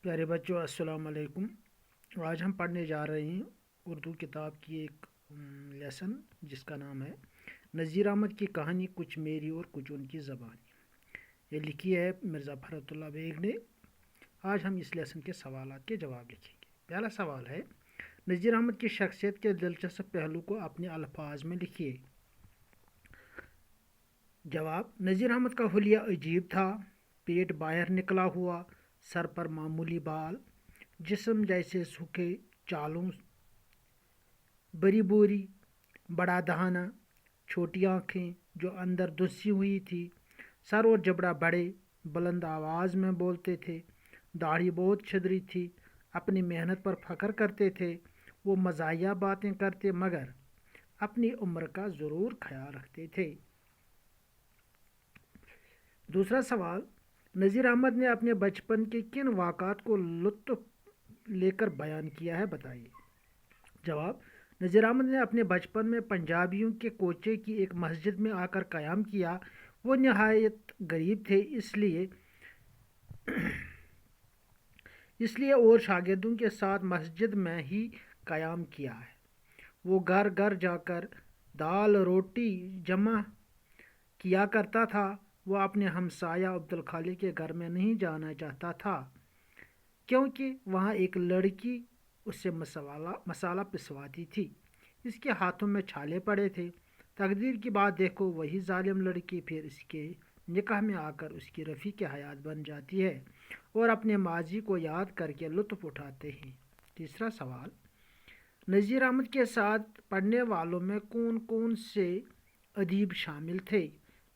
پیارے بچوں السلام علیکم۔ آج ہم پڑھنے جا رہے ہیں اردو کتاب کی ایک لیسن جس کا نام ہے نذیر احمد کی کہانی کچھ میری اور کچھ ان کی زبانی۔ یہ لکھی ہے مرزا فرحت اللہ بیگ نے۔ آج ہم اس لیسن کے سوالات کے جواب لکھیں گے۔ پہلا سوال ہے نذیر احمد کی شخصیت کے دلچسپ پہلو کو اپنے الفاظ میں لکھیے۔ جواب: نذیر احمد کا حلیہ عجیب تھا، پیٹ باہر نکلا ہوا، سر پر معمولی بال، جسم جیسے سوکھے چالوں، بری بوری، بڑا دہانہ، چھوٹی آنکھیں جو اندر دھسی ہوئی تھی، سر اور جبڑا بڑے، بلند آواز میں بولتے تھے، داڑھی بہت چھدری تھی، اپنی محنت پر فخر کرتے تھے، وہ مزاحیہ باتیں کرتے مگر اپنی عمر کا ضرور خیال رکھتے تھے۔ دوسرا سوال: نذیر احمد نے اپنے بچپن کے کن واقعات کو لطف لے کر بیان کیا ہے، بتائیے۔ جواب: نذیر احمد نے اپنے بچپن میں پنجابیوں کے کوچے کی ایک مسجد میں آ کر قیام کیا۔ وہ نہایت غریب تھے، اس لیے اور شاگردوں کے ساتھ مسجد میں ہی قیام کیا ہے۔ وہ گھر گھر جا کر دال روٹی جمع کیا کرتا تھا۔ وہ اپنے ہمسایہ عبدالخالق کے گھر میں نہیں جانا چاہتا تھا کیونکہ وہاں ایک لڑکی اس سے مسالہ پسواتی تھی۔ اس کے ہاتھوں میں چھالے پڑے تھے۔ تقدیر کی بات دیکھو، وہی ظالم لڑکی پھر اس کے نکاح میں آ کر اس کی رفیق حیات بن جاتی ہے اور اپنے ماضی کو یاد کر کے لطف اٹھاتے ہیں۔ تیسرا سوال: نذیر احمد کے ساتھ پڑھنے والوں میں کون کون سے ادیب شامل تھے؟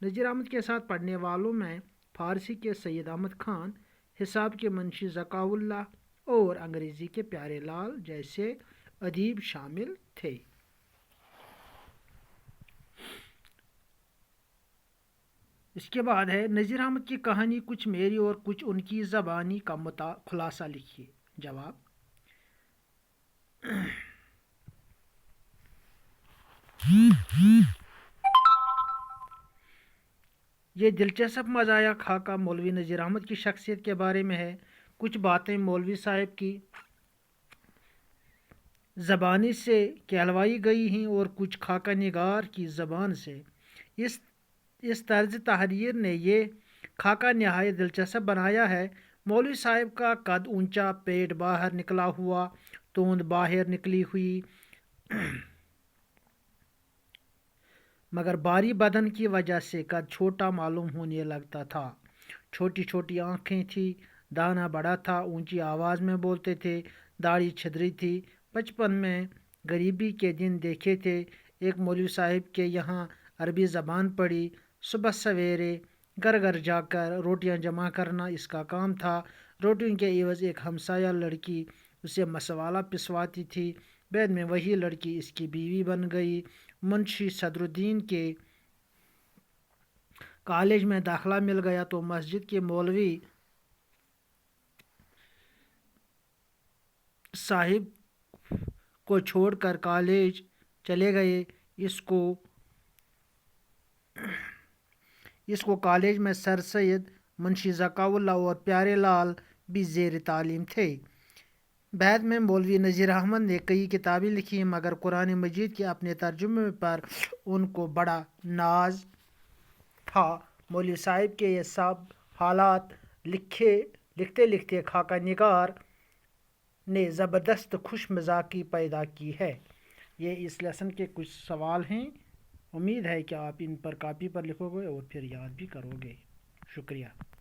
نذیر احمد کے ساتھ پڑھنے والوں میں فارسی کے سید احمد خان، حساب کے منشی ذکاء اللہ اور انگریزی کے پیارے لال جیسے ادیب شامل تھے۔ اس کے بعد ہے نذیر احمد کی کہانی کچھ میری اور کچھ ان کی زبانی کا خلاصہ لکھیے۔ جواب: یہ دلچسپ مزاحیہ خاکہ مولوی نذیر احمد کی شخصیت کے بارے میں ہے۔ کچھ باتیں مولوی صاحب کی زبانی سے کہلوائی گئی ہیں اور کچھ خاکہ نگار کی زبان سے۔ اس طرز تحریر نے یہ خاکہ نہایت دلچسپ بنایا ہے۔ مولوی صاحب کا قد اونچا، پیٹ باہر نکلا ہوا، توند باہر نکلی ہوئی، مگر بھاری بدن کی وجہ سے قد چھوٹا معلوم ہونے لگتا تھا۔ چھوٹی چھوٹی آنکھیں تھیں، دہانہ بڑا تھا، اونچی آواز میں بولتے تھے، داڑھی چھدری تھی۔ بچپن میں غریبی کے دن دیکھے تھے۔ ایک مولوی صاحب کے یہاں عربی زبان پڑھی۔ صبح سویرے گھر گھر جا کر روٹیاں جمع کرنا اس کا کام تھا۔ روٹیوں کے عوض ایک ہمسایہ لڑکی اسے مسالہ پسواتی تھی۔ بعد میں وہی لڑکی اس کی بیوی بن گئی۔ منشی صدر الدین کے کالج میں داخلہ مل گیا تو مسجد کے مولوی صاحب کو چھوڑ کر کالج چلے گئے۔ اس کو کالج میں سر سید منشی ذکاء اللہ اور پیارے لال بھی زیر تعلیم تھے۔ بعد میں مولوی نذیر احمد نے کئی کتابیں لکھی مگر قرآن مجید کے اپنے ترجمے پر ان کو بڑا ناز تھا۔ مولوی صاحب کے یہ سب حالات لکھتے لکھتے خاکہ نگار نے زبردست خوش مزاجی پیدا کی ہے۔ یہ اس لیسن کے کچھ سوال ہیں۔ امید ہے کہ آپ ان پر کاپی پر لکھو گے اور پھر یاد بھی کرو گے۔ شکریہ۔